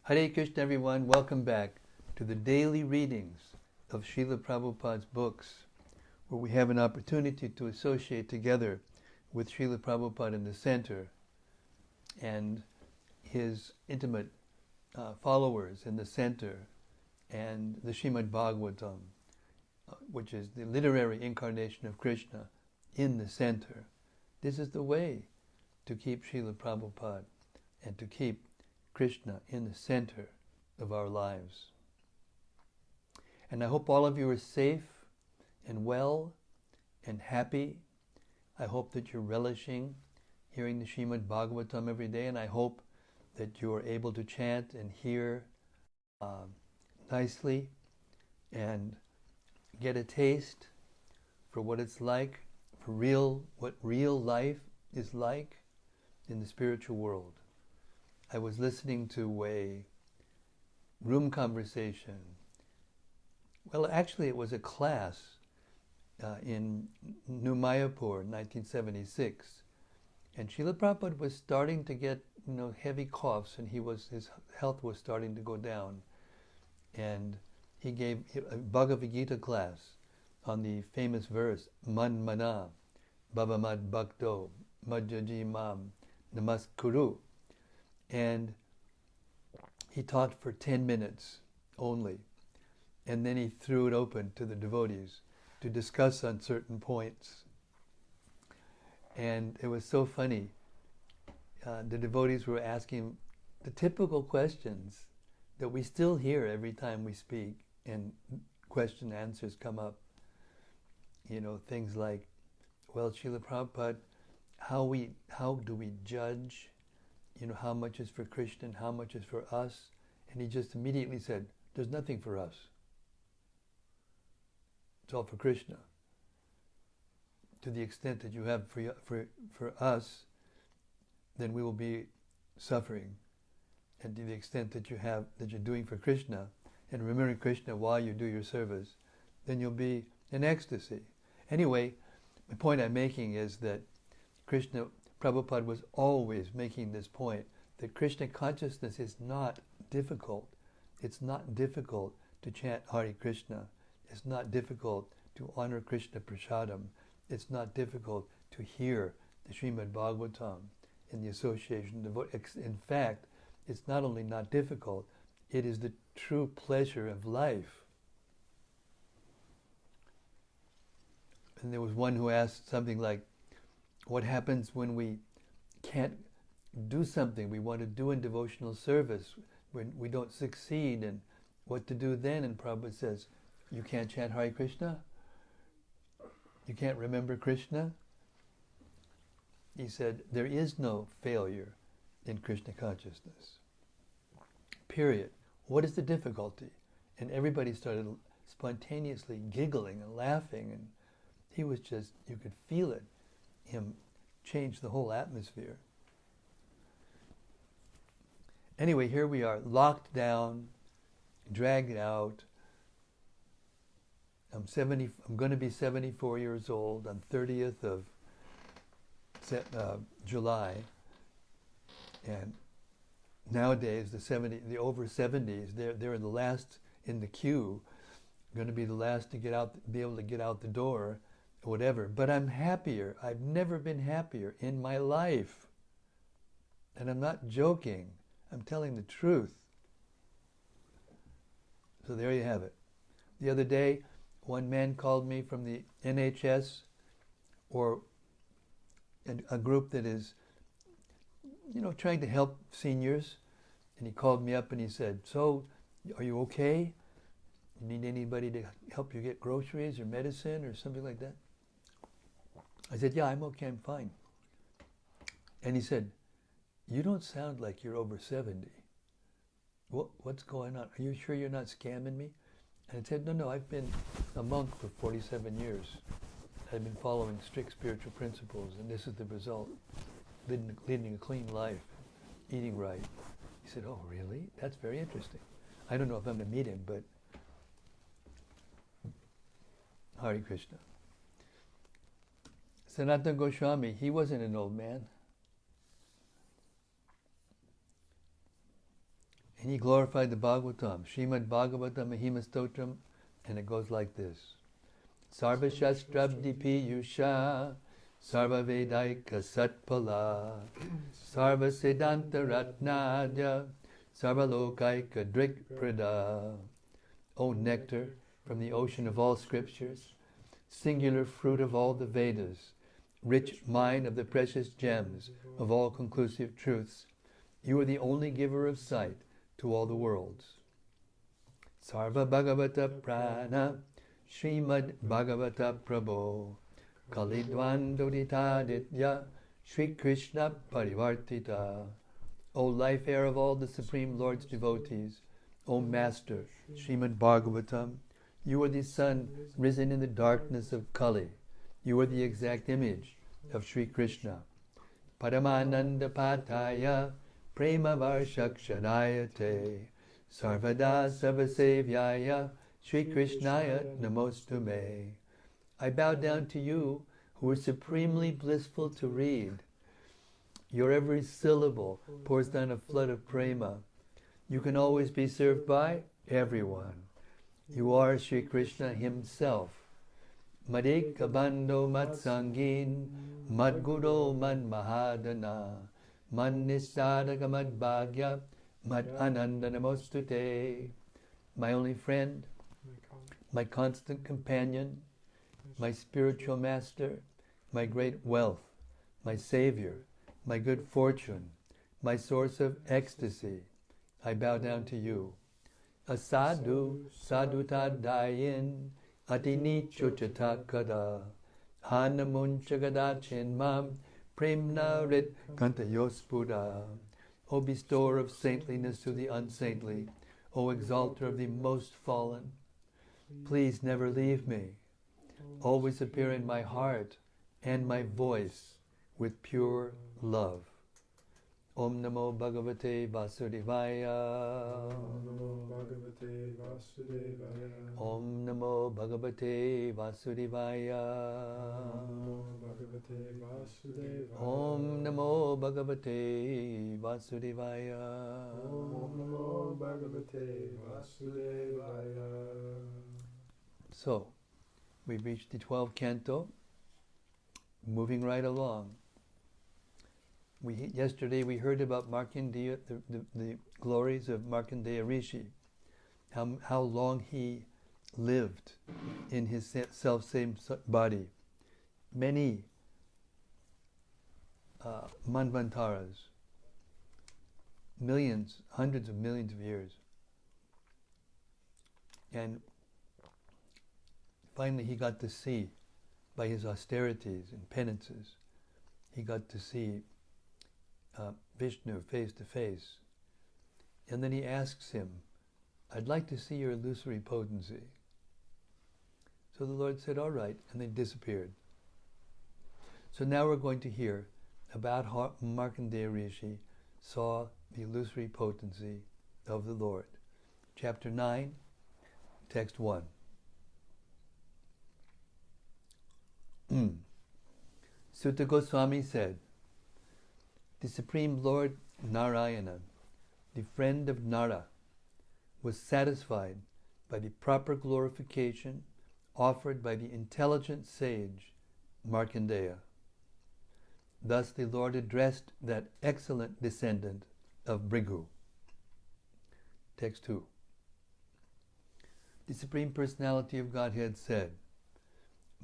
Hare Krishna, everyone. Welcome back to the daily readings of Srila Prabhupada's books, where we have an opportunity to associate together with Srila Prabhupada in the center and his intimate followers in the center, and the Srimad-Bhagavatam, which is the literary incarnation of Krishna, in the center. This is the way to keep Srila Prabhupada and to keep Krishna in the center of our lives. And I hope all of you are safe and well and happy. I hope that you're relishing hearing the Srimad-Bhagavatam every day, and I hope that you are able to chant and hear nicely and get a taste for what it's like, for what real life is like in the spiritual world. I was listening to a room conversation. Well, actually, it was a class in New Mayapur, 1976, and Srila Prabhupada was starting to get heavy coughs, and his health was starting to go down, and he gave a Bhagavad Gita class on the famous verse Man Mana Bhavamad Bhakto Madhyaji Mam Namaskuru. And he taught for 10 minutes only. And then he threw it open to the devotees to discuss on certain points. And it was so funny. The devotees were asking the typical questions that we still hear every time we speak, and question answers come up. Things like, well, Srila Prabhupada, how do we judge how much is for Krishna and how much is for us? And he just immediately said, there's nothing for us. It's all for Krishna. To the extent that you have for us, then we will be suffering. And to the extent that you're doing for Krishna and remembering Krishna while you do your service, then you'll be in ecstasy. Anyway, the point I'm making is that Prabhupada was always making this point, that Krishna consciousness is not difficult. It's not difficult to chant Hare Krishna. It's not difficult to honor Krishna Prasadam. It's not difficult to hear the Srimad-Bhagavatam in the association. In fact, it's not only not difficult, it is the true pleasure of life. And there was one who asked something like, what happens when we can't do something we want to do in devotional service, when we don't succeed, and what to do then? And Prabhupada says, you can't chant Hare Krishna? You can't remember Krishna? He said, there is no failure in Krishna consciousness. Period. What is the difficulty? And everybody started spontaneously giggling and laughing, and he was just, you could feel it, him change the whole atmosphere. Anyway, here we are, locked down, dragged out. I'm going to be 74 years old on 30th of July, and nowadays the over 70s, they're the last in the queue, going to be the last to be able to get out the door, whatever. But I'm happier. I've never been happier in my life, and I'm not joking. I'm telling the truth. So there you have it. The other day, one man called me from the NHS, or a group that is, trying to help seniors. And he called me up and he said, so, are you okay? You need anybody to help you get groceries or medicine or something like that? I said, yeah, I'm okay, I'm fine. And he said, you don't sound like you're over 70. What's going on? Are you sure you're not scamming me? And I said, no, I've been a monk for 47 years. I've been following strict spiritual principles, and this is the result. Leading a clean life, eating right. He said, oh, really? That's very interesting. I don't know if I'm going to meet him, but Hare Krishna. Sanatana Goswami, he wasn't an old man. And he glorified the Bhagavatam, Srimad-Bhagavatam Mahima Stotram, and it goes like this. Sarva Shastrabdi Yusha, Sarva Vedaika Satpala, Sarva Siddhanta Ratnadya, Sarva Lokaika Drik Prada. O nectar from the ocean of all scriptures, singular fruit of all the Vedas, rich mine of the precious gems of all conclusive truths, you are the only giver of sight to all the worlds. Sarva Bhagavata Prana, Srimad Bhagavata Prabho, Kalidwan Doditaditya, Sri Krishna Parivartita. O life air of all the Supreme Lord's devotees, O Master, Srimad Bhagavatam, you are the sun risen in the darkness of Kali. You are the exact image of Sri Krishna. Paramananda Pataya, Prema Varshakshanayate, Sarvada Sarvasevyaya, Sri Krishnaya Namostume. I bow down to you, who are supremely blissful to read. Your every syllable pours down a flood of prema. You can always be served by everyone. You are Sri Krishna himself. Madeka Bando Matsangin, Madguro Mad Mahadana, Mad Nisadaka Mad Bhagya, Mad Ananda Namostute. My only friend, my constant companion, my spiritual master, my great wealth, my savior, my good fortune, my source of ecstasy, I bow down to you. Asadu sadutadayin atini chochatakada hanamunchagadachin mam premna rit kantayospura. O bestower of saintliness to the unsaintly, O exalter of the most fallen, please never leave me. Always appear in my heart and my voice with pure love. Om Namo Bhagavate Vasudevaya. Om Namo Bhagavate Vasudevaya. Om Namo Bhagavate Vasudevaya. Om Namo Bhagavate Vasudevaya. So, we've reached the 12th canto, moving right along. Yesterday we heard about Markandeya, the glories of Markandeya Rishi, how long he lived in his self-same body. Many manvantaras, millions, hundreds of millions of years. And finally he got to see, by his austerities and penances, he got to see Vishnu face to face. And then he asks him, I'd like to see your illusory potency. So the Lord said, all right, and they disappeared. So now we're going to hear about how Markandeya Rishi saw the illusory potency of the Lord. Chapter 9, text 1. Sutta Goswami said, the Supreme Lord Narayana, the friend of Nara, was satisfied by the proper glorification offered by the intelligent sage Markandeya. Thus the Lord addressed that excellent descendant of Bhrigu. Text 2. The Supreme Personality of Godhead said,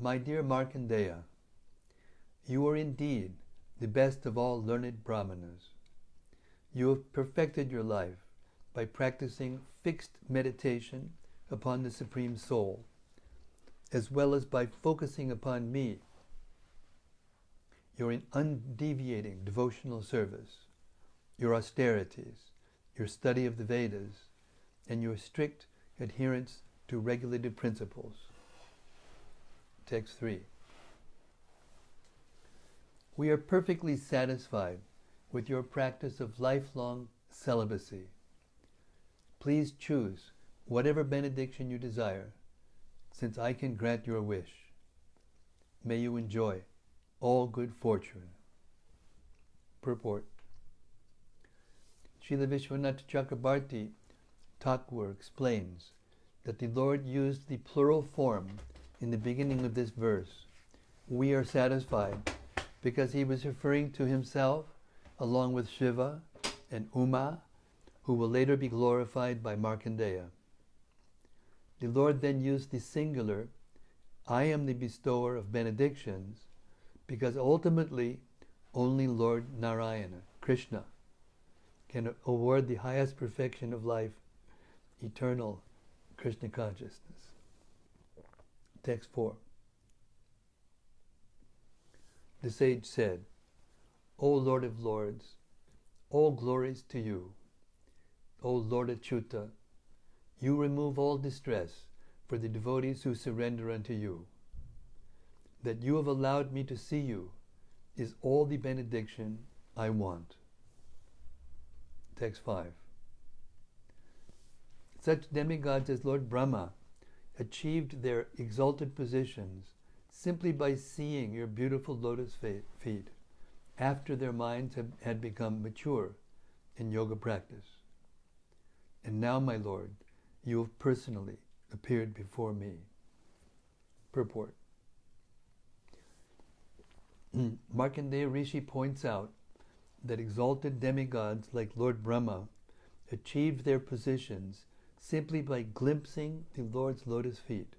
my dear Markandeya, you are indeed the best of all learned brahmanas. You have perfected your life by practicing fixed meditation upon the Supreme Soul, as well as by focusing upon me. Your undeviating devotional service, your austerities, your study of the Vedas, and your strict adherence to regulated principles. Text 3. We are perfectly satisfied with your practice of lifelong celibacy. Please choose whatever benediction you desire, since I can grant your wish. May you enjoy all good fortune. Purport. Srila Vishwanath Chakrabarti Thakur explains that the Lord used the plural form in the beginning of this verse, "We are satisfied," because he was referring to himself along with Shiva and Uma, who will later be glorified by Markandeya. The Lord then used the singular, "I am the bestower of benedictions," because ultimately only Lord Narayana, Krishna, can award the highest perfection of life, eternal Krishna consciousness. Text 4. The sage said, "O Lord of Lords, all glories to you. O Lord Achyuta, you remove all distress for the devotees who surrender unto you. That you have allowed me to see you is all the benediction I want." Text 5. Such demigods as Lord Brahma achieved their exalted positions simply by seeing your beautiful lotus feet after their minds had become mature in yoga practice. And now, my Lord, you have personally appeared before me. Purport. Markandeya Rishi points out that exalted demigods like Lord Brahma achieved their positions simply by glimpsing the Lord's lotus feet.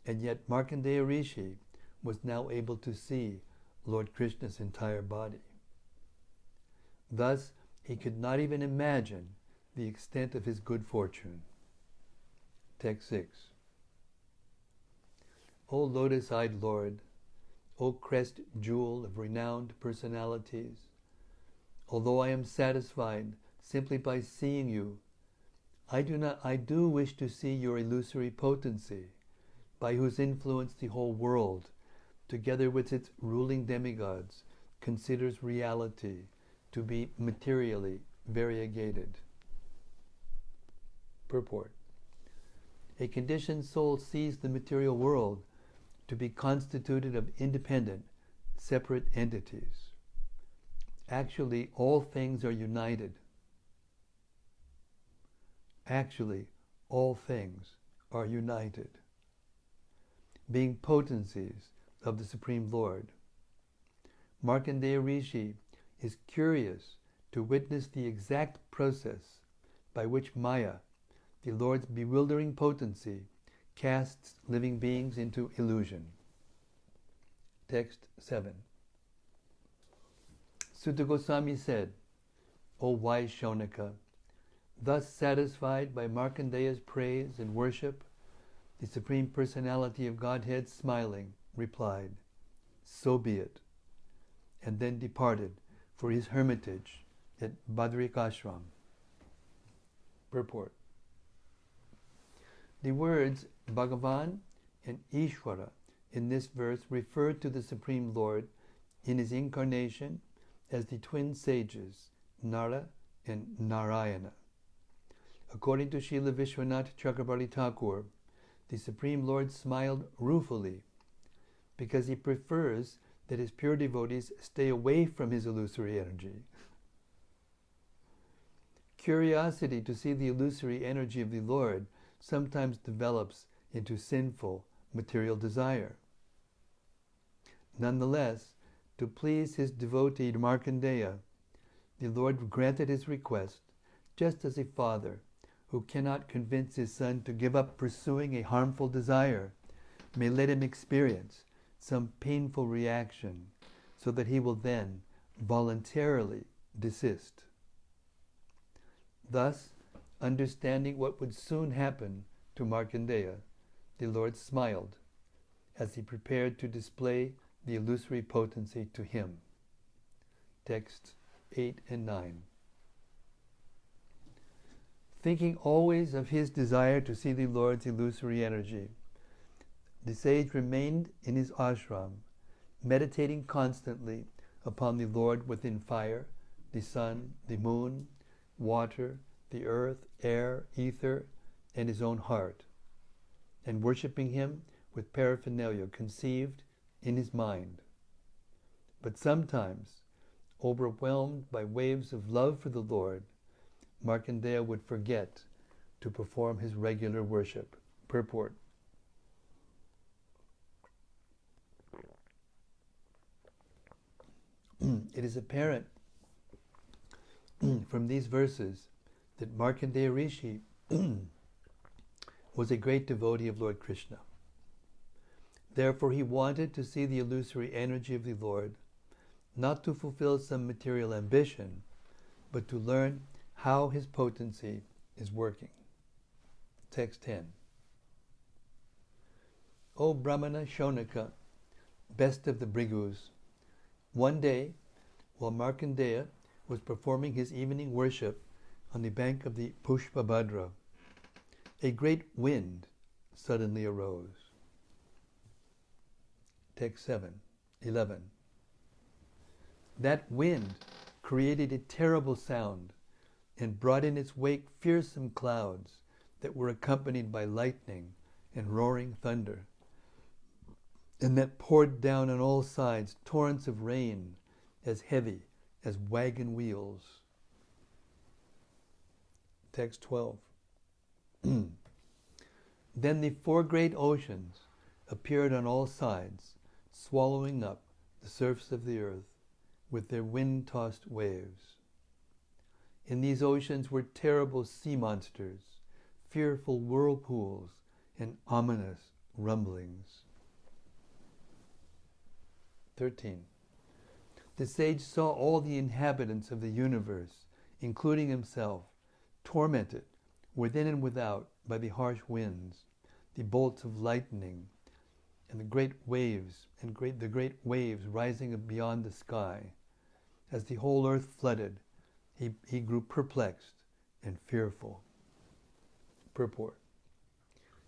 And yet Markandeya Rishi was now able to see Lord Krishna's entire body. Thus, he could not even imagine the extent of his good fortune. Text 6. O lotus-eyed Lord, O crest jewel of renowned personalities, although I am satisfied simply by seeing you, I do wish to see your illusory potency, by whose influence the whole world, together with its ruling demigods, considers reality to be materially variegated. Purport. A conditioned soul sees the material world to be constituted of independent, separate entities. Actually, all things are united. Actually, all things are united, being potencies of the Supreme Lord. Markandeya Rishi is curious to witness the exact process by which Maya, the Lord's bewildering potency, casts living beings into illusion. Text 7. Sutta Goswami said, O wise Shaunaka, thus satisfied by Markandeya's praise and worship, the Supreme Personality of Godhead, smiling, replied, So be it, and then departed for his hermitage at Badrik Ashram. Purport. The words Bhagavan and Ishvara in this verse refer to the Supreme Lord in his incarnation as the twin sages, Nara and Narayana. According to Srila Vishwanath Chakrabarti Thakur, the Supreme Lord smiled ruefully because he prefers that his pure devotees stay away from his illusory energy. Curiosity to see the illusory energy of the Lord sometimes develops into sinful material desire. Nonetheless, to please his devotee Markandeya, the Lord granted his request, just as a father who cannot convince his son to give up pursuing a harmful desire may let him experience some painful reaction so that he will then voluntarily desist. Thus, understanding what would soon happen to Markandeya, the Lord smiled as he prepared to display the illusory potency to him. Texts 8 and 9. Thinking always of his desire to see the Lord's illusory energy, the sage remained in his ashram, meditating constantly upon the Lord within fire, the sun, the moon, water, the earth, air, ether, and his own heart, and worshipping him with paraphernalia conceived in his mind. But sometimes, overwhelmed by waves of love for the Lord, Markandeya would forget to perform his regular worship. Purport. It is apparent from these verses that Markandeya Rishi was a great devotee of Lord Krishna. Therefore he wanted to see the illusory energy of the Lord, not to fulfill some material ambition, but to learn how his potency is working. Text 10. O Brahmana Shonaka, best of the Bhrigus, one day, while Markandeya was performing his evening worship on the bank of the Pushpabhadra, a great wind suddenly arose. Text 11. That wind created a terrible sound and brought in its wake fearsome clouds that were accompanied by lightning and roaring thunder, and that poured down on all sides torrents of rain as heavy as wagon wheels. Text 12. Then the four great oceans appeared on all sides, swallowing up the surface of the earth with their wind-tossed waves. In these oceans were terrible sea monsters, fearful whirlpools, and ominous rumblings. 13. The sage saw all the inhabitants of the universe, including himself, tormented within and without by the harsh winds, the bolts of lightning, and the great waves rising beyond the sky. As the whole earth flooded, he grew perplexed and fearful. Purport.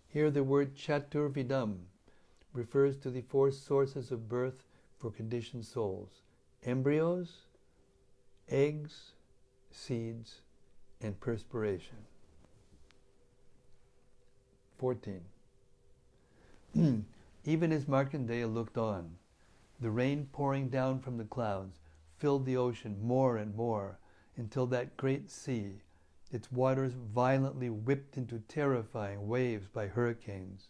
Here the word Chaturvidam refers to the four sources of birth for conditioned souls: embryos, eggs, seeds, and perspiration. 14. Even as Markandeya looked on, the rain pouring down from the clouds filled the ocean more and more, until that great sea, its waters violently whipped into terrifying waves by hurricanes,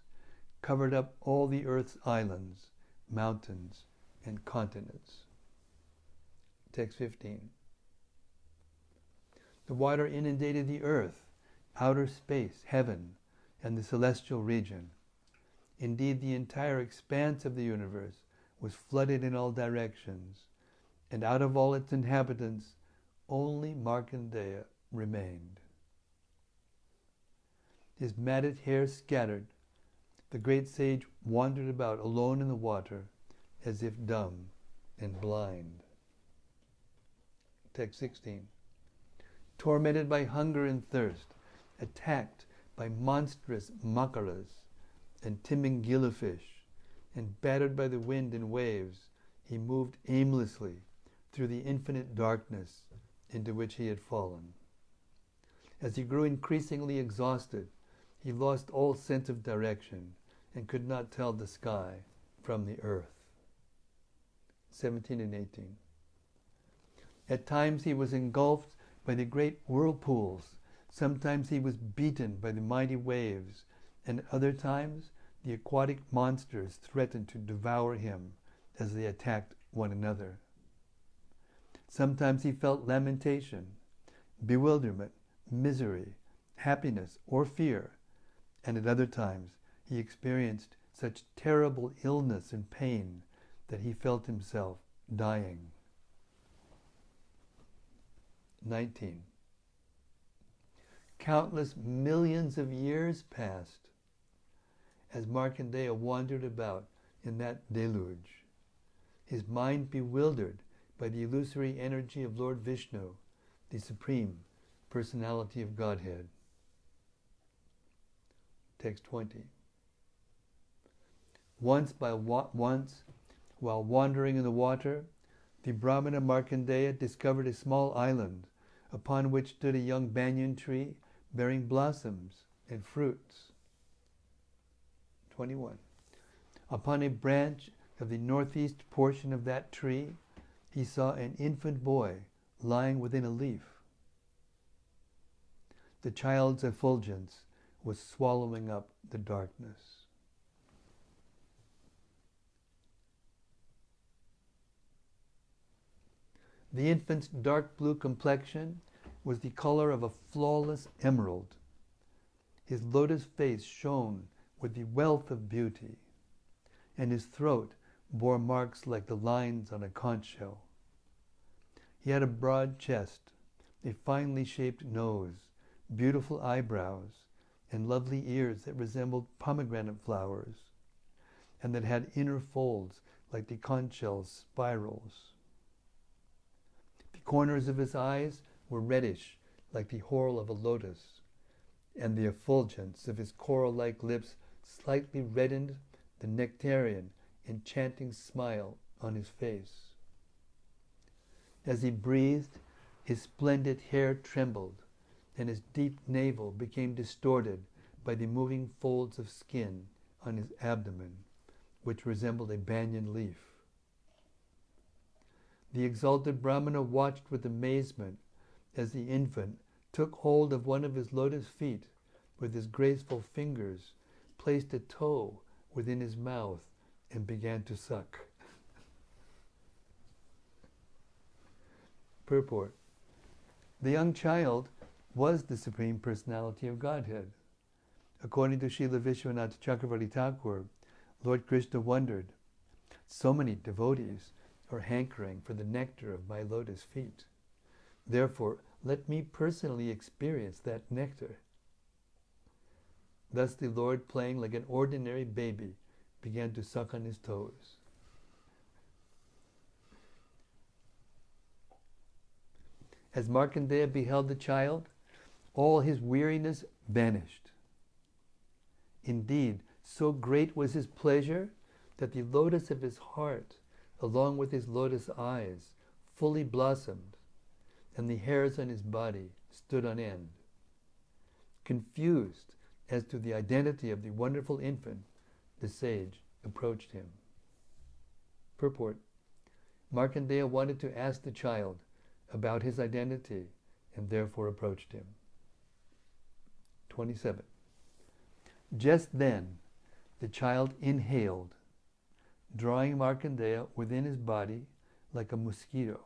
covered up all the earth's islands, mountains, and continents. Text 15. The water inundated the earth, outer space, heaven, and the celestial region. Indeed, the entire expanse of the universe was flooded in all directions, and out of all its inhabitants, only Markandeya remained. His matted hair scattered, the great sage wandered about alone in the water, as if dumb and blind. Text 16. Tormented by hunger and thirst, attacked by monstrous makaras and timingilifish, and battered by the wind and waves, he moved aimlessly through the infinite darkness into which he had fallen. As he grew increasingly exhausted, he lost all sense of direction and could not tell the sky from the earth. 17 and 18. At times he was engulfed by the great whirlpools. Sometimes he was beaten by the mighty waves, and at other times the aquatic monsters threatened to devour him as they attacked one another. Sometimes he felt lamentation, bewilderment, misery, happiness, or fear, and at other times he experienced such terrible illness and pain that he felt himself dying. 19. Countless millions of years passed as Markandeya wandered about in that deluge, his mind bewildered by the illusory energy of Lord Vishnu, the Supreme Personality of Godhead. Text 20. Once, while wandering in the water, the Brahmana Markandeya discovered a small island upon which stood a young banyan tree bearing blossoms and fruits. 21. Upon a branch of the northeast portion of that tree, he saw an infant boy lying within a leaf. the child's effulgence was swallowing up the darkness. The infant's dark blue complexion was the color of a flawless emerald. His lotus face shone with the wealth of beauty, and his throat bore marks like the lines on a conch shell. He had a broad chest, a finely shaped nose, beautiful eyebrows, and lovely ears that resembled pomegranate flowers, and that had inner folds like the conch shell's spirals. The corners of his eyes were reddish like the whorl of a lotus, and the effulgence of his coral-like lips slightly reddened the nectarian, enchanting smile on his face. As he breathed, his splendid hair trembled, and his deep navel became distorted by the moving folds of skin on his abdomen, which resembled a banyan leaf. The exalted Brahmana watched with amazement as the infant took hold of one of his lotus feet with his graceful fingers, placed a toe within his mouth, and began to suck. Purport. The young child was the Supreme Personality of Godhead. According to Srila Vishwanath Chakravarti Thakur, Lord Krishna wondered, so many devotees are hankering for the nectar of my lotus feet. Therefore, let me personally experience that nectar. Thus the Lord, playing like an ordinary baby, began to suck on his toes. As Markandeya beheld the child, all his weariness vanished. Indeed, so great was his pleasure that the lotus of his heart, along with his lotus eyes, fully blossomed, and the hairs on his body stood on end. Confused as to the identity of the wonderful infant, the sage approached him. Purport. Markandeya wanted to ask the child about his identity and therefore approached him. 27. Just then, the child inhaled, drawing Markandeya within his body like a mosquito.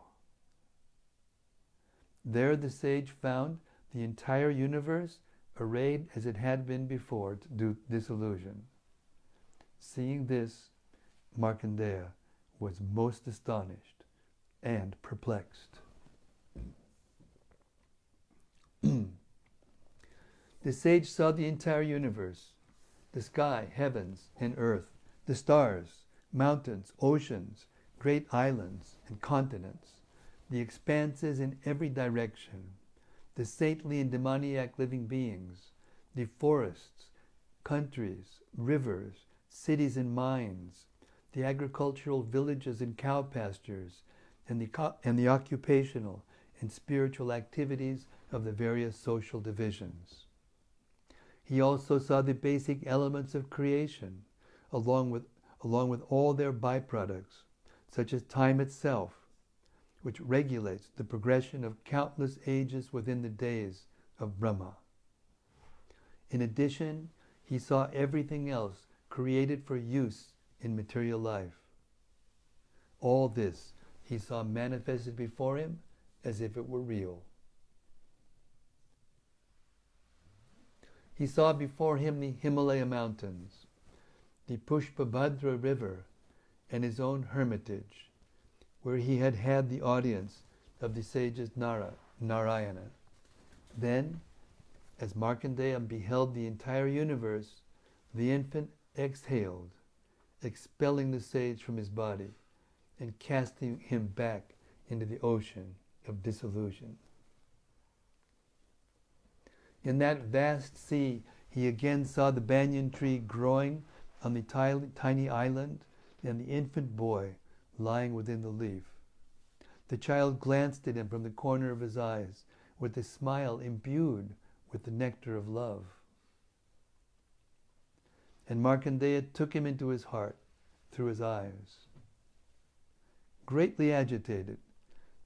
There the sage found the entire universe arrayed as it had been before to disillusion. Seeing this, Markandeya was most astonished and perplexed. The sage saw the entire universe, the sky, heavens, and earth, the stars, mountains, oceans, great islands, and continents, the expanses in every direction, the saintly and demoniac living beings, the forests, countries, rivers, cities and mines, the agricultural villages and cow pastures, and the occupational and spiritual activities of the various social divisions. He also saw the basic elements of creation, along with all their byproducts, such as time itself, which regulates the progression of countless ages within the days of Brahma. In addition, he saw everything else created for use in material life. All this he saw manifested before him as if it were real. He saw before him the Himalaya mountains, the Pushpabhadra river, and his own hermitage, where he had had the audience of the sages Narayana. Then, as Markandeya beheld the entire universe, the infant exhaled, expelling the sage from his body and casting him back into the ocean of disillusion. In that vast sea, he again saw the banyan tree growing on the tiny island and the infant boy lying within the leaf. The child glanced at him from the corner of his eyes with a smile imbued with the nectar of love. And Markandeya took him into his heart through his eyes. Greatly agitated,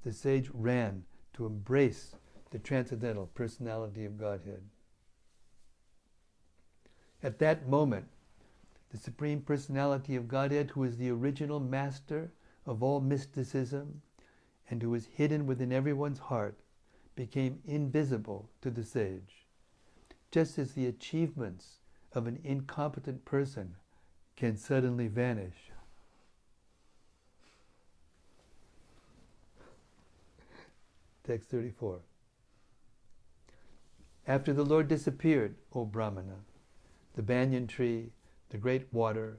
the sage ran to embrace the transcendental personality of Godhead. At that moment, the Supreme Personality of Godhead, who is the original master of all mysticism and who is hidden within everyone's heart, became invisible to the sage, just as the achievements of an incompetent person can suddenly vanish. Text 34. After the Lord disappeared, O Brahmana, the banyan tree, the great water,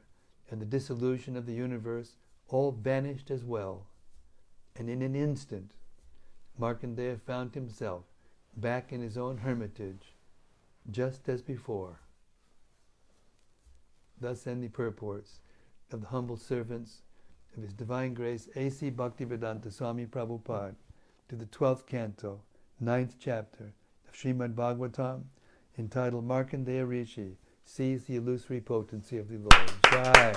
and the dissolution of the universe all vanished as well, and in an instant Markandeya found himself back in his own hermitage, just as before. Thus end the purports of the humble servants of His Divine Grace A.C. Bhaktivedanta Swami Prabhupada to the 12th canto, 9th chapter of Srimad-Bhagavatam, entitled Markandeya Rishi Sees the Illusory Potency of the Lord. Jai.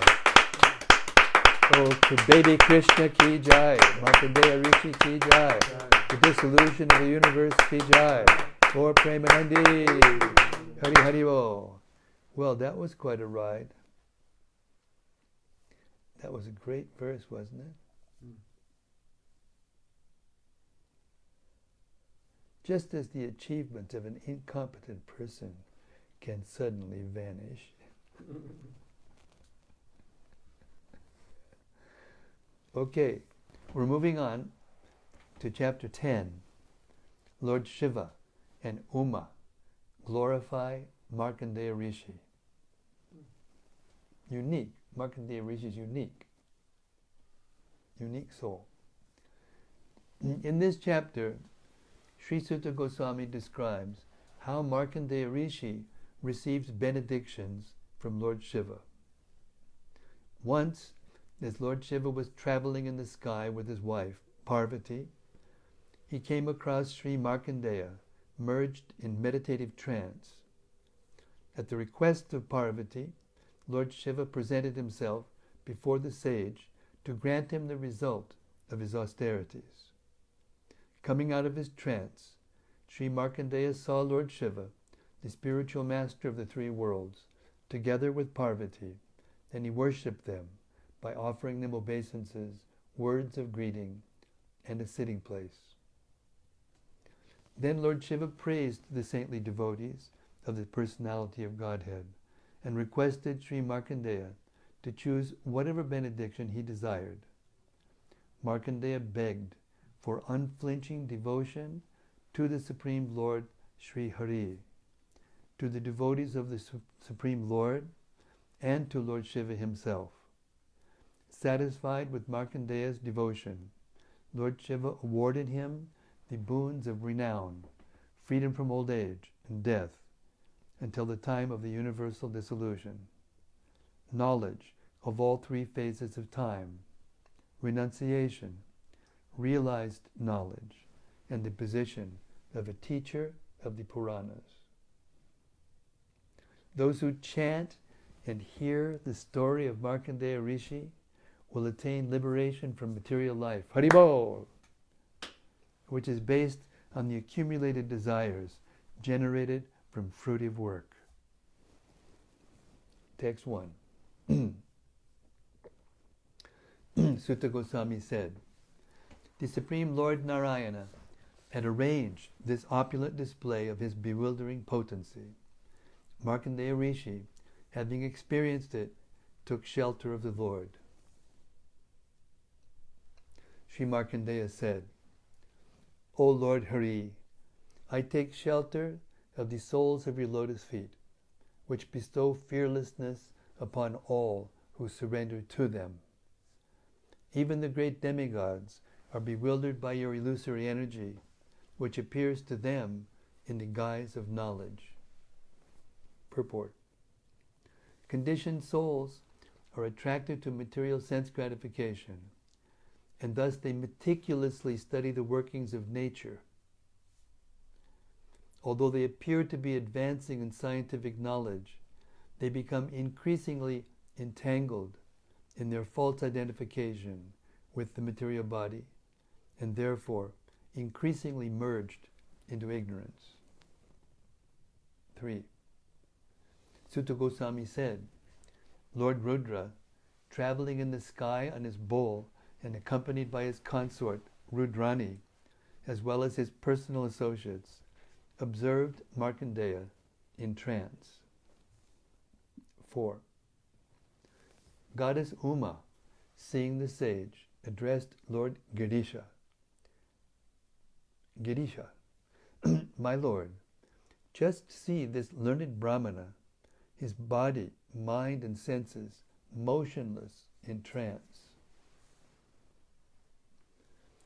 Oh, to baby Krishna ki jai. Markandeya Rishi ki jai. The dissolution of the universe ki jai. Lord Premanandi. Hari Hari Bo. Well, that was quite a ride. That was a great verse, wasn't it? Just as the achievements of an incompetent person can suddenly vanish. Okay, we're moving on to chapter 10. Lord Shiva and Uma glorify Markandeya Rishi. Unique. Markandeya Rishi is unique. Unique soul. In this chapter, Sri Sutta Goswami describes how Markandeya Rishi receives benedictions from Lord Shiva. Once, as Lord Shiva was traveling in the sky with his wife, Parvati, he came across Sri Markandeya, merged in meditative trance. At the request of Parvati, Lord Shiva presented himself before the sage to grant him the result of his austerities. Coming out of his trance, Sri Markandeya saw Lord Shiva, the spiritual master of the three worlds, together with Parvati, and he worshipped them by offering them obeisances, words of greeting, and a sitting place. Then Lord Shiva praised the saintly devotees of the personality of Godhead and requested Sri Markandeya to choose whatever benediction he desired. Markandeya begged for unflinching devotion to the Supreme Lord Sri Hari, to the devotees of the Supreme Lord, and to Lord Shiva himself. Satisfied with Markandeya's devotion, Lord Shiva awarded him the boons of renown, freedom from old age and death, until the time of the universal dissolution, knowledge of all three phases of time, renunciation, realized knowledge, and the position of a teacher of the Puranas. Those who chant and hear the story of Markandeya Rishi will attain liberation from material life, Haribol, which is based on the accumulated desires generated from fruitive work. Text 1. Sutta Goswami said, the Supreme Lord Narayana had arranged this opulent display of his bewildering potency. Markandeya Rishi, having experienced it, took shelter of the Lord. Sri Markandeya said, O Lord Hari, I take shelter of the soles of your lotus feet, which bestow fearlessness upon all who surrender to them. Even the great demigods are bewildered by your illusory energy, which appears to them in the guise of knowledge. Purport. Conditioned souls are attracted to material sense gratification, and thus they meticulously study the workings of nature. Although they appear to be advancing in scientific knowledge, they become increasingly entangled in their false identification with the material body, and therefore increasingly merged into ignorance. 3. Sutta Goswami said, Lord Rudra, traveling in the sky on his bull and accompanied by his consort Rudrani, as well as his personal associates, observed Markandeya in trance. 4. Goddess Uma, seeing the sage, addressed Lord Girisha. Girisha, my lord, just see this learned Brahmana, his body, mind, and senses motionless in trance.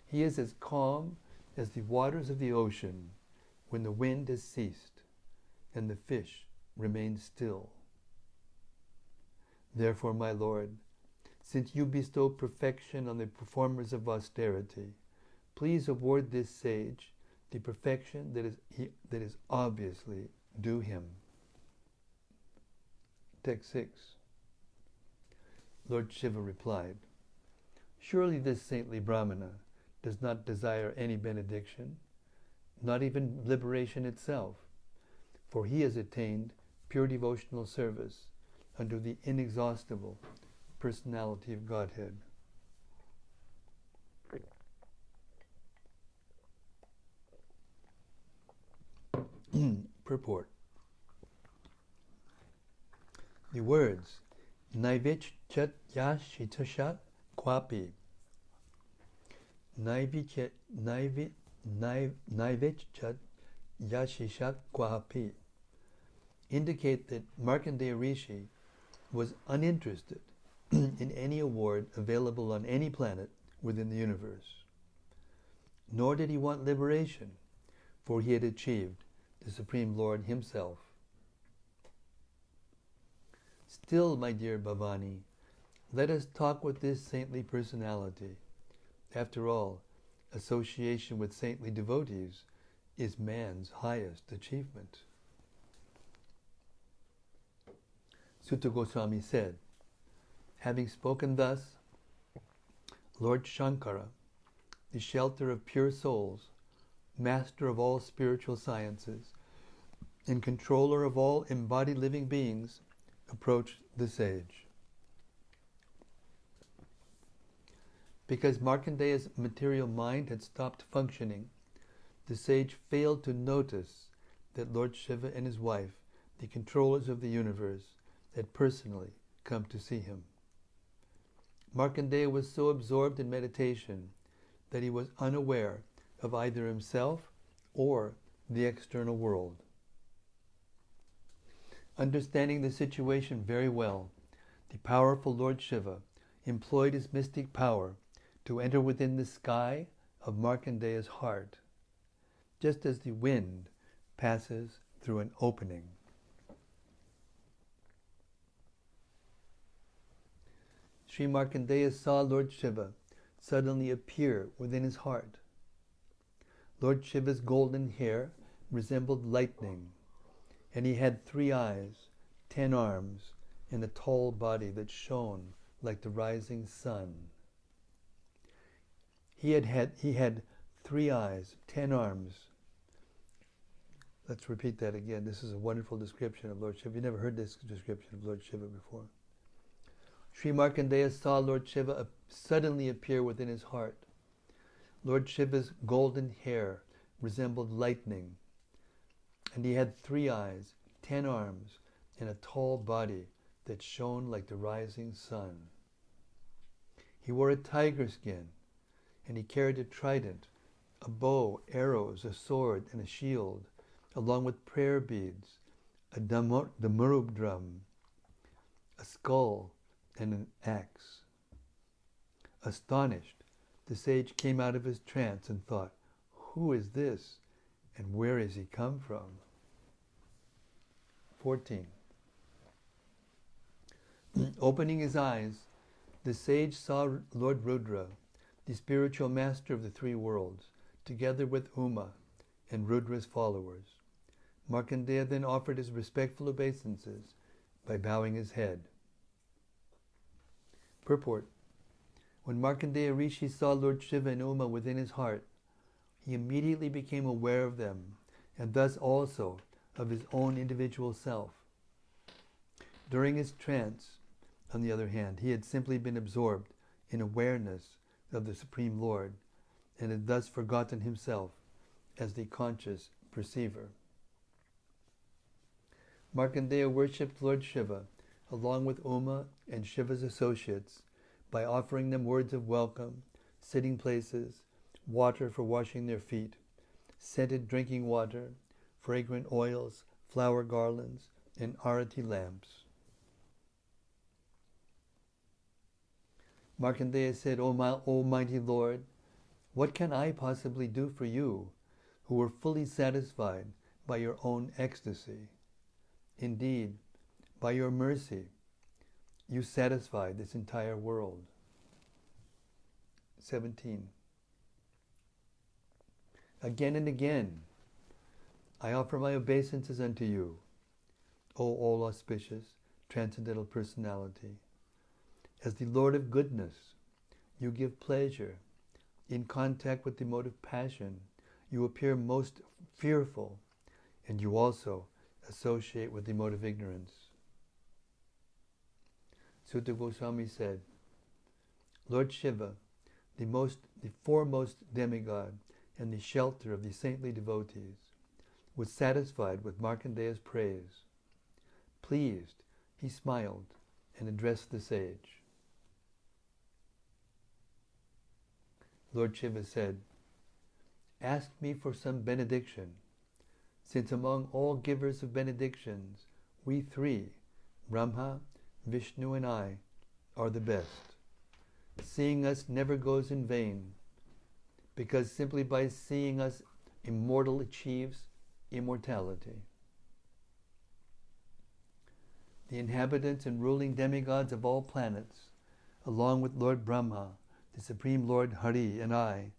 He is as calm as the waters of the ocean when the wind has ceased and the fish remains still. Therefore, my lord, since you bestow perfection on the performers of austerity, please award this sage the perfection that is obviously due him. Text 6. Lord Shiva replied, surely this saintly Brahmana does not desire any benediction, not even liberation itself, for he has attained pure devotional service under the inexhaustible personality of Godhead. Purport. The words Naivich chat yashitashat kwapi, Naivich chat yashishat kwapi indicate that Markandeya Rishi was uninterested in any award available on any planet within the universe. Nor did he want liberation, for he had achieved the Supreme Lord himself. Still, my dear Bhavani, let us talk with this saintly personality. After all, association with saintly devotees is man's highest achievement. Sutta Goswami said, having spoken thus, Lord Shankara, the shelter of pure souls, master of all spiritual sciences, and controller of all embodied living beings, approached the sage. Because Markandeya's material mind had stopped functioning, the sage failed to notice that Lord Shiva and his wife, the controllers of the universe, had personally come to see him. Markandeya was so absorbed in meditation that he was unaware of either himself or the external world. Understanding the situation very well, the powerful Lord Shiva employed his mystic power to enter within the sky of Markandeya's heart, just as the wind passes through an opening. Sri Markandeya saw Lord Shiva suddenly appear within his heart. Lord Shiva's golden hair resembled lightning, and he had 3 eyes, 10 arms, and a tall body that shone like the rising sun. He had 3 eyes, 10 arms. Let's repeat that again. This is a wonderful description of Lord Shiva. You've never heard this description of Lord Shiva before. Sri Markandeya saw Lord Shiva suddenly appear within his heart. Lord Shiva's golden hair resembled lightning, and he had 3 eyes, 10 arms, and a tall body that shone like the rising sun. He wore a tiger skin, and he carried a trident, a bow, arrows, a sword, and a shield, along with prayer beads, a damurub drum, a skull, and an axe. Astonished, the sage came out of his trance and thought, who is this, and where has he come from? 14. Opening his eyes, the sage saw Lord Rudra, the spiritual master of the 3 worlds, together with Uma and Rudra's followers. Markandeya then offered his respectful obeisances by bowing his head. Purport. When Markandeya Rishi saw Lord Shiva and Uma within his heart, he immediately became aware of them, and thus also of his own individual self. During his trance, on the other hand, he had simply been absorbed in awareness of the Supreme Lord, and had thus forgotten himself as the conscious perceiver. Markandeya worshipped Lord Shiva along with Uma and Shiva's associates by offering them words of welcome, sitting places, water for washing their feet, scented drinking water, fragrant oils, flower garlands, and arati lamps. Markandeya said, O mighty Lord, what can I possibly do for you who were fully satisfied by your own ecstasy? Indeed, by your mercy, you satisfied this entire world. 17. Again and again, I offer my obeisances unto you, O all auspicious, transcendental personality. As the Lord of goodness, you give pleasure. In contact with the mode of passion, you appear most fearful, and you also associate with the mode of ignorance. Sutta Goswami said, Lord Shiva, the foremost demigod and the shelter of the saintly devotees, was satisfied with Markandeya's praise. Pleased, he smiled and addressed the sage. Lord Shiva said, ask me for some benediction, since among all givers of benedictions, we three, Brahma, Vishnu and I, are the best. Seeing us never goes in vain, because simply by seeing us, immortal achieves immortality. The inhabitants and ruling demigods of all planets, along with Lord Brahma, the Supreme Lord Hari and I,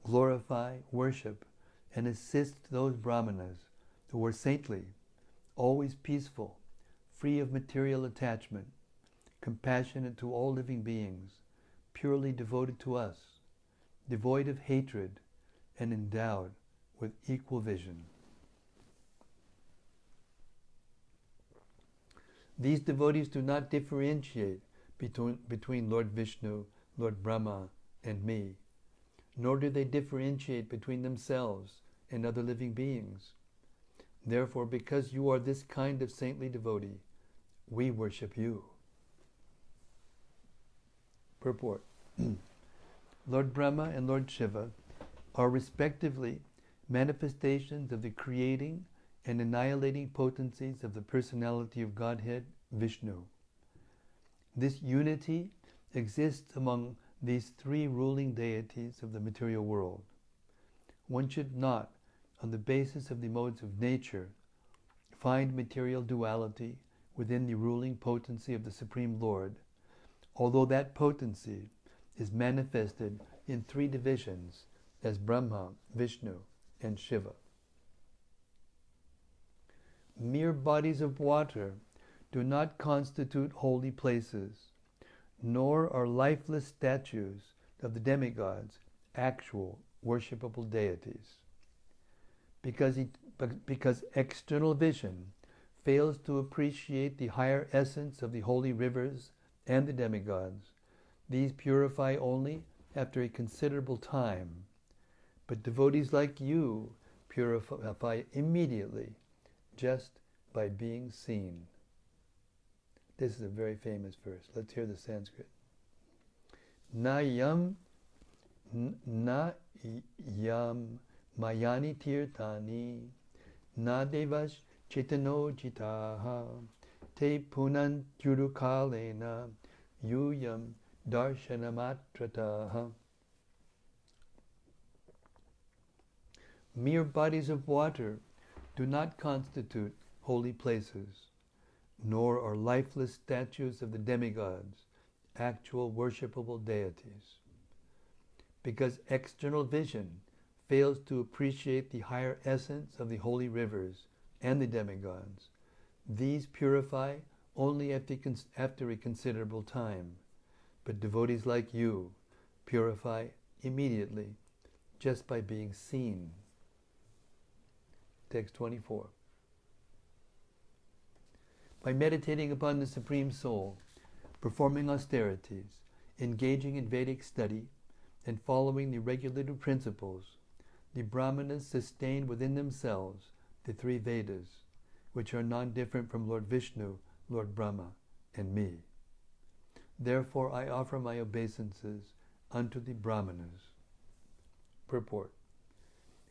glorify, worship, and assist those brahmanas who are saintly, always peaceful, free of material attachment, compassionate to all living beings, purely devoted to us, devoid of hatred, and endowed with equal vision. These devotees do not differentiate between Lord Vishnu, Lord Brahma, and me, nor do they differentiate between themselves and other living beings. Therefore, because you are this kind of saintly devotee, we worship you. Purport. Lord Brahma and Lord Shiva are respectively manifestations of the creating and annihilating potencies of the personality of Godhead, Vishnu. This unity exists among these three ruling deities of the material world. One should not, on the basis of the modes of nature, find material duality within the ruling potency of the Supreme Lord, although that potency is manifested in three divisions as Brahma, Vishnu, and Shiva. Mere bodies of water do not constitute holy places, nor are lifeless statues of the demigods actual worshipable deities. Because external vision fails to appreciate the higher essence of the holy rivers and the demigods, these purify only after a considerable time. But devotees like you purify immediately, just by being seen. This is a very famous verse. Let's hear the Sanskrit. Na yam mayani tirtani na devas chetano jitaha te punan jurukalena yuyam darshanamatrataha. Mere bodies of water do not constitute holy places, nor are lifeless statues of the demigods actual worshipable deities. Because external vision fails to appreciate the higher essence of the holy rivers and the demigods, these purify only after a considerable time. But devotees like you purify immediately, just by being seen. Text 24. By meditating upon the Supreme Soul, performing austerities, engaging in Vedic study, and following the regulative principles, the Brahmanas sustain within themselves the three Vedas, which are non-different from Lord Vishnu, Lord Brahma, and me. Therefore I offer my obeisances unto the Brahmanas. Purport.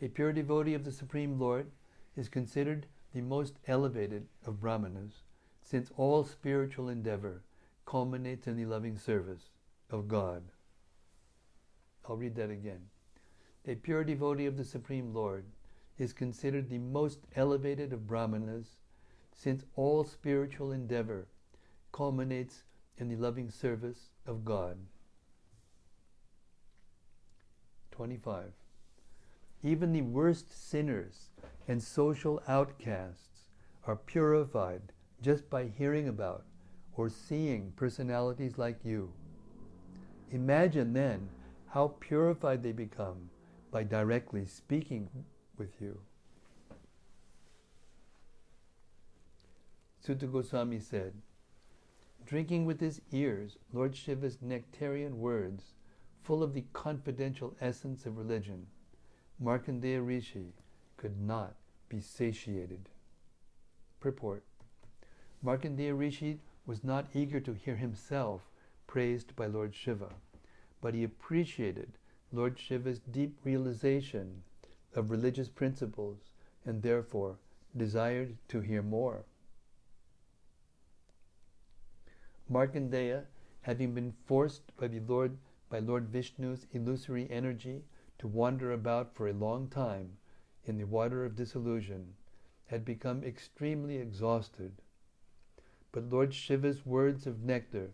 A pure devotee of the Supreme Lord is considered the most elevated of Brahmanas, since all spiritual endeavor culminates in the loving service of God. I'll read that again. A pure devotee of the Supreme Lord is considered the most elevated of Brahmanas, since all spiritual endeavor culminates in the loving service of God. 25. Even the worst sinners and social outcasts are purified just by hearing about or seeing personalities like you. Imagine then how purified they become by directly speaking with you. Sutta Goswami said, drinking with his ears Lord Shiva's nectarian words, full of the confidential essence of religion, Markandeya Rishi could not be satiated. Purport. Markandeya Rishi was not eager to hear himself praised by Lord Shiva, but he appreciated Lord Shiva's deep realization of religious principles and therefore desired to hear more. Markandeya, having been forced by Lord Vishnu's illusory energy to wander about for a long time in the water of disillusion, had become extremely exhausted. But Lord Shiva's words of nectar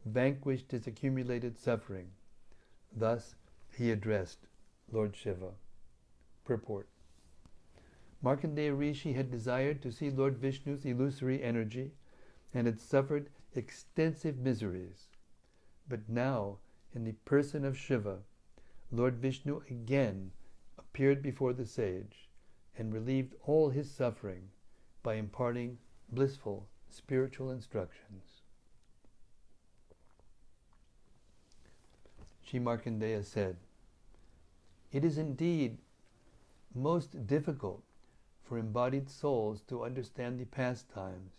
vanquished his accumulated suffering. Thus he addressed Lord Shiva. Purport. Markandeya Rishi had desired to see Lord Vishnu's illusory energy and had suffered extensive miseries. But now, in the person of Shiva, Lord Vishnu again appeared before the sage and relieved all his suffering by imparting blissful spiritual instructions. Sri Markandeya said, it is indeed most difficult for embodied souls to understand the pastimes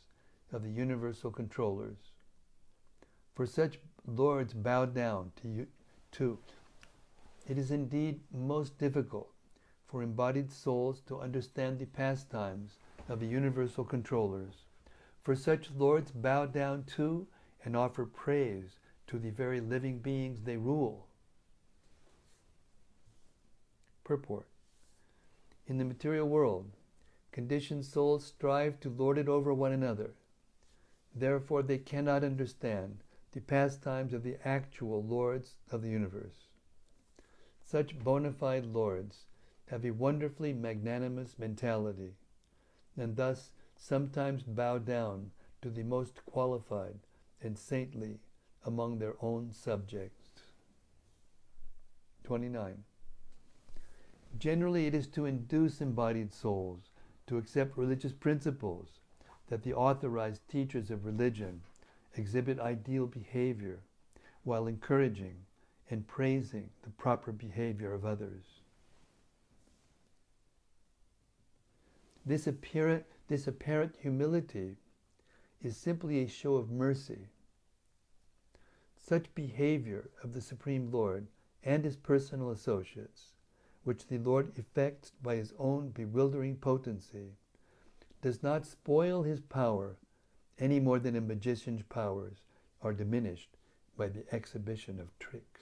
of the universal controllers. For such lords bow down to it is indeed most difficult for embodied souls to understand the pastimes of the universal controllers. For such lords bow down to and offer praise to the very living beings they rule. Purport. In the material world, conditioned souls strive to lord it over one another. Therefore they cannot understand the pastimes of the actual lords of the universe. Such bona fide lords have a wonderfully magnanimous mentality, and thus sometimes bow down to the most qualified and saintly among their own subjects. 29. Generally, it is to induce embodied souls to accept religious principles that the authorized teachers of religion exhibit ideal behavior while encouraging and praising the proper behavior of others. This apparent humility is simply a show of mercy. Such behavior of the Supreme Lord and his personal associates, which the Lord effects by his own bewildering potency, does not spoil his power any more than a magician's powers are diminished by the exhibition of tricks.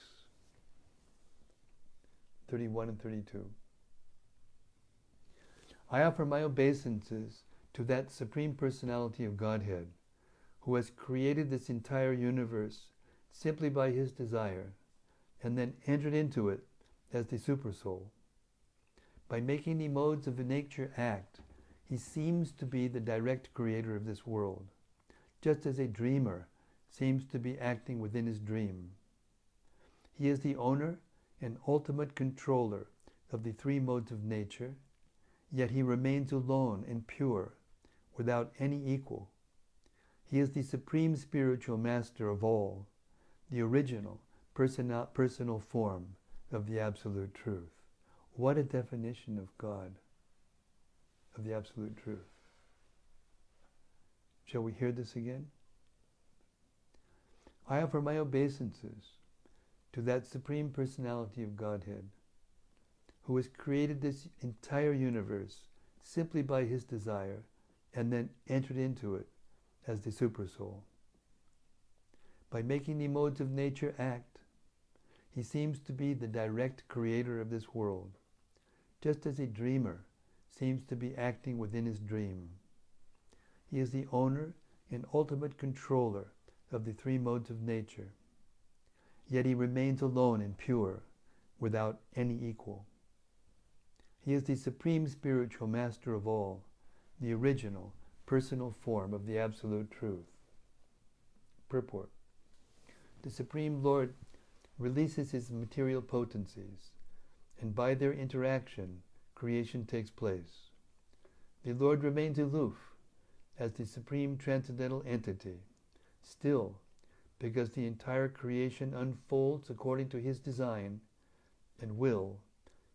31 and 32. I offer my obeisances to that Supreme Personality of Godhead, who has created this entire universe simply by his desire, and then entered into it as the Supersoul. By making the modes of the nature act, he seems to be the direct creator of this world, just as a dreamer seems to be acting within his dream. He is the owner and ultimate controller of the three modes of nature, yet he remains alone and pure, without any equal. He is the supreme spiritual master of all, the original personal form of the Absolute Truth. What a definition of God, of the Absolute Truth. Shall we hear this again? I offer my obeisances to that Supreme Personality of Godhead, who has created this entire universe simply by his desire and then entered into it as the Supersoul. By making the modes of nature act, he seems to be the direct creator of this world, just as a dreamer seems to be acting within his dream. He is the owner and ultimate controller of the three modes of nature, yet he remains alone and pure, without any equal. He is the supreme spiritual master of all, the original personal form of the Absolute Truth. Purport. The Supreme Lord releases his material potencies, and by their interaction, creation takes place. The Lord remains aloof as the supreme transcendental entity, still, because the entire creation unfolds according to his design and will,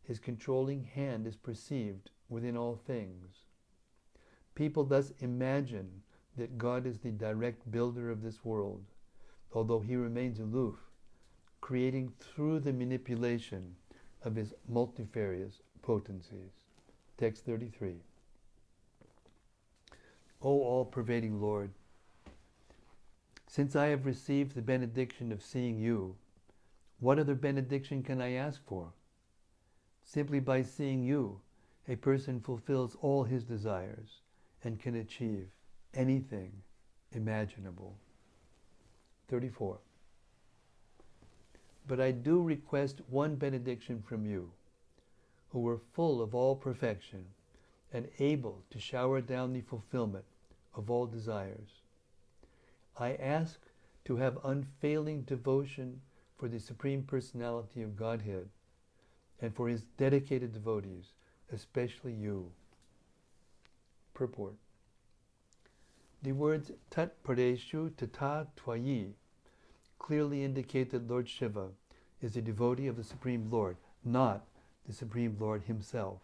his controlling hand is perceived within all things. People thus imagine that God is the direct builder of this world, although he remains aloof, creating through the manipulation of his multifarious potencies. Text 33. O all-pervading Lord, since I have received the benediction of seeing you, what other benediction can I ask for? Simply by seeing you, a person fulfills all his desires and can achieve anything imaginable. 34. But I do request one benediction from you, who are full of all perfection and able to shower down the fulfillment of all desires. I ask to have unfailing devotion for the Supreme Personality of Godhead and for his dedicated devotees, especially you. Purport. The words Tat Pareshu Tata Twayi clearly indicate that Lord Shiva is a devotee of the Supreme Lord, not the Supreme Lord himself.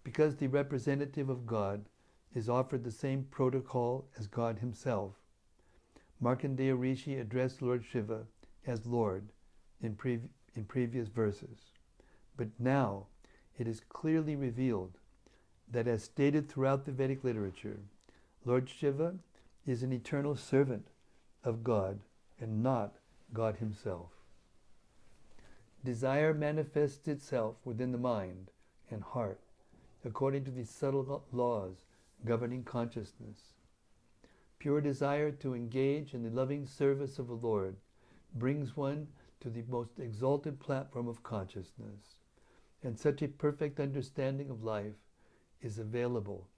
Because the representative of God is offered the same protocol as God himself, Markandeya Rishi addressed Lord Shiva as Lord in previous verses. But now it is clearly revealed that, as stated throughout the Vedic literature, Lord Shiva is an eternal servant of God and not God himself. Desire manifests itself within the mind and heart according to the subtle laws governing consciousness. Pure desire to engage in the loving service of the Lord brings one to the most exalted platform of consciousness, and such a perfect understanding of life is available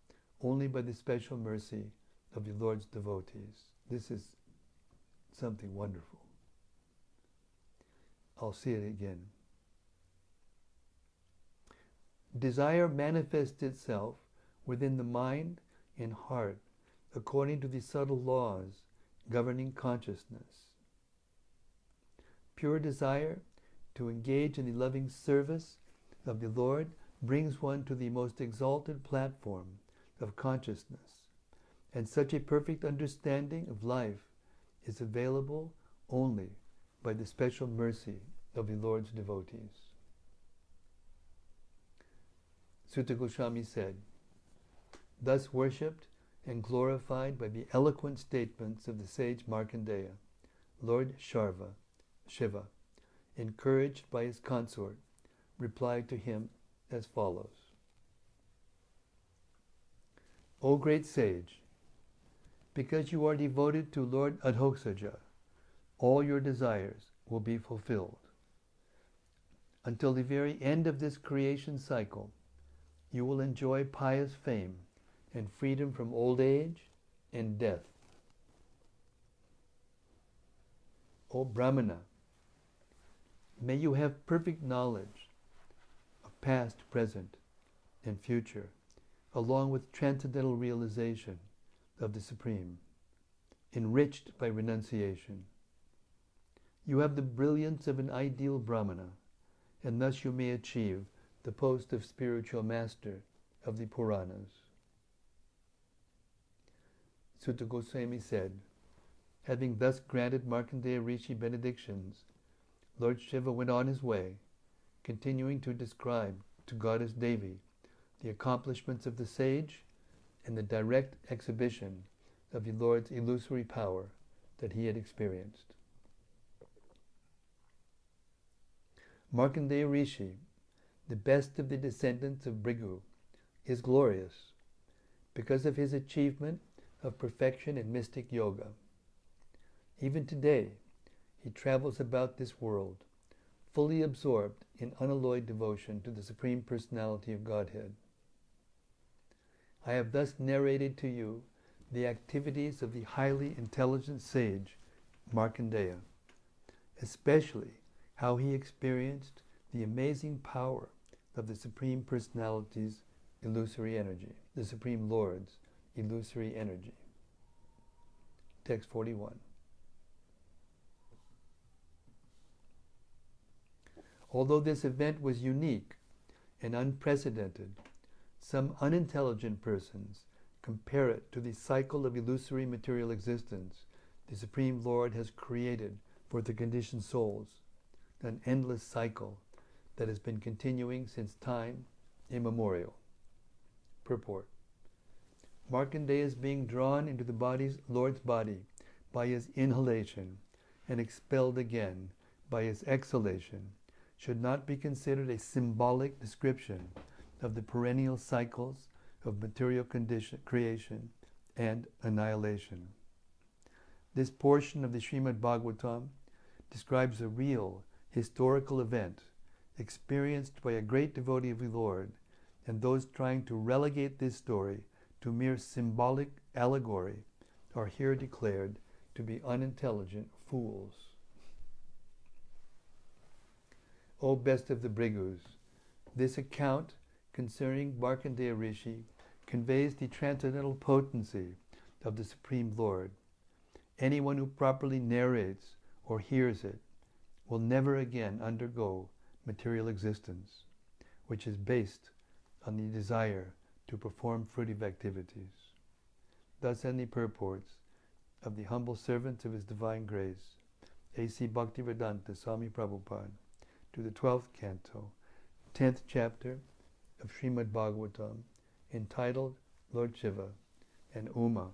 only by the special mercy of the Lord's devotees. This is something wonderful. I'll say it again. Desire manifests itself within the mind and heart according to the subtle laws governing consciousness. Pure desire to engage in the loving service of the Lord brings one to the most exalted platform of consciousness, and such a perfect understanding of life is available only by the special mercy of the Lord's devotees. Sutta Goswami said, thus worshipped and glorified by the eloquent statements of the sage Markandeya, Lord Shiva, encouraged by his consort, replied to him as follows. O great sage, because you are devoted to Lord Adhosaja, all your desires will be fulfilled. Until the very end of this creation cycle, you will enjoy pious fame and freedom from old age and death. O Brahmana, may you have perfect knowledge past, present, and future, along with transcendental realization of the Supreme, enriched by renunciation. You have the brilliance of an ideal Brahmana, and thus you may achieve the post of spiritual master of the Puranas. Sutta Goswami said, having thus granted Markandeya Rishi benedictions, Lord Shiva went on his way, continuing to describe to Goddess Devi the accomplishments of the sage and the direct exhibition of the Lord's illusory power that he had experienced. Markandeya Rishi, the best of the descendants of Bhrigu, is glorious because of his achievement of perfection in mystic yoga. Even today, he travels about this world, fully absorbed in unalloyed devotion to the Supreme Personality of Godhead. I have thus narrated to you the activities of the highly intelligent sage Markandeya, especially how he experienced the amazing power of the Supreme Personality's illusory energy, the Supreme Lord's illusory energy. Text 41. Although this event was unique and unprecedented, some unintelligent persons compare it to the cycle of illusory material existence the Supreme Lord has created for the conditioned souls, an endless cycle that has been continuing since time immemorial. Purport. Markandeya is being drawn into the Lord's body by his inhalation and expelled again by his exhalation should not be considered a symbolic description of the perennial cycles of material creation and annihilation. This portion of the Srimad-Bhagavatam describes a real historical event experienced by a great devotee of the Lord, and those trying to relegate this story to mere symbolic allegory are here declared to be unintelligent fools. O best of the Bhrigus, this account concerning Markandeya Rishi conveys the transcendental potency of the Supreme Lord. Anyone who properly narrates or hears it will never again undergo material existence, which is based on the desire to perform fruitive activities. Thus end the purports of the humble servants of His Divine Grace, A.C. Bhaktivedanta Swami Prabhupada, to the 12th Canto, 10th chapter of Srimad-Bhagavatam, entitled Lord Shiva and Uma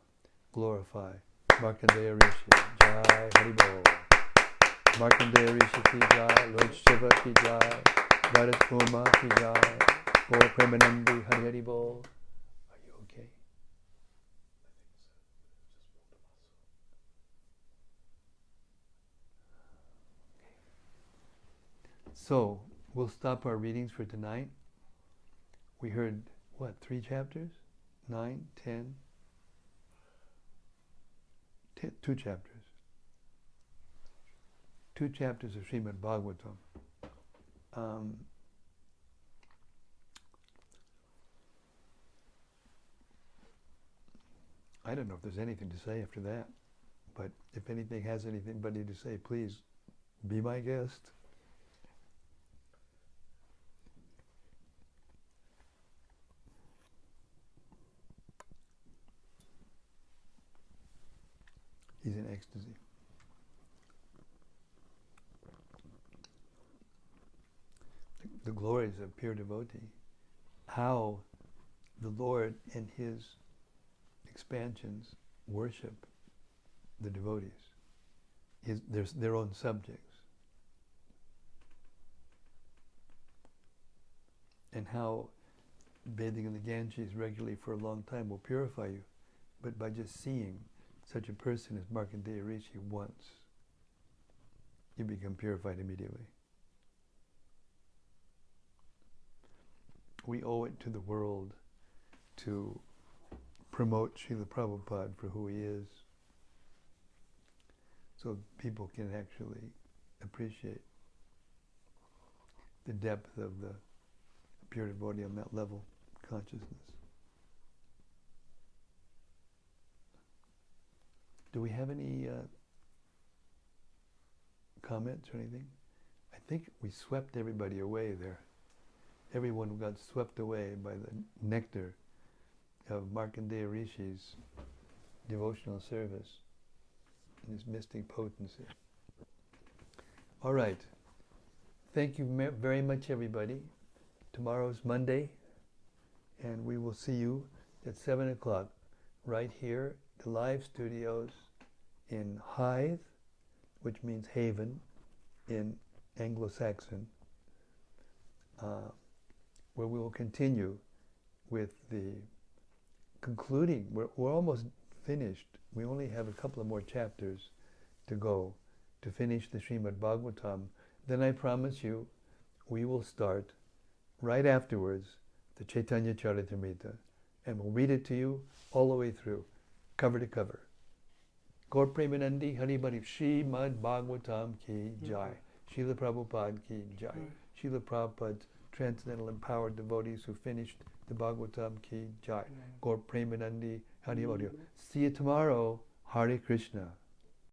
glorify Markandeya Rishi. Jai Haribol. Markandeya Rishi ki jai, Lord Shiva ki jai, Goddess Uma ki jai, Bol Premanandi Hari Haribol. Are you okay? So, we'll stop our readings for tonight. We heard, 3 chapters? 9, 10? 2 chapters. 2 chapters of Srimad-Bhagavatam. I don't know if there's anything to say after that, but if anybody has anything to say, please be my guest. He's in ecstasy. The glories of pure devotee. How the Lord and His expansions worship the devotees. Their own subjects. And how bathing in the Ganges regularly for a long time will purify you. But by just seeing such a person as Markandeya Rishi once, you become purified immediately. We owe it to the world to promote Srila Prabhupada for who he is, so people can actually appreciate the depth of the pure devotee on that level consciousness. Do we have any comments or anything? I think we swept everybody away there. Everyone got swept away by the nectar of Markandeya Rishi's devotional service and his mystic potency. All right. Thank you very much, everybody. Tomorrow's Monday, and we will see you at 7 o'clock right here, the live studios in Hythe, which means haven in Anglo-Saxon, where we will continue with the concluding. We're almost finished. We only have a couple of more chapters to go to finish the Srimad-Bhagavatam. Then I promise you, we will start right afterwards the Chaitanya Charitamrita, and we'll read it to you all the way through, cover to cover. Gaur Premanandi Hari Bari Srimad-Bhagavatam ki jai. Srila Prabhupada ki jai. Srila Prabhupada's transcendental empowered devotees who finished the Bhagavatam ki jai. Gaur Premanandi Hari Bari. See you tomorrow. Hare Krishna.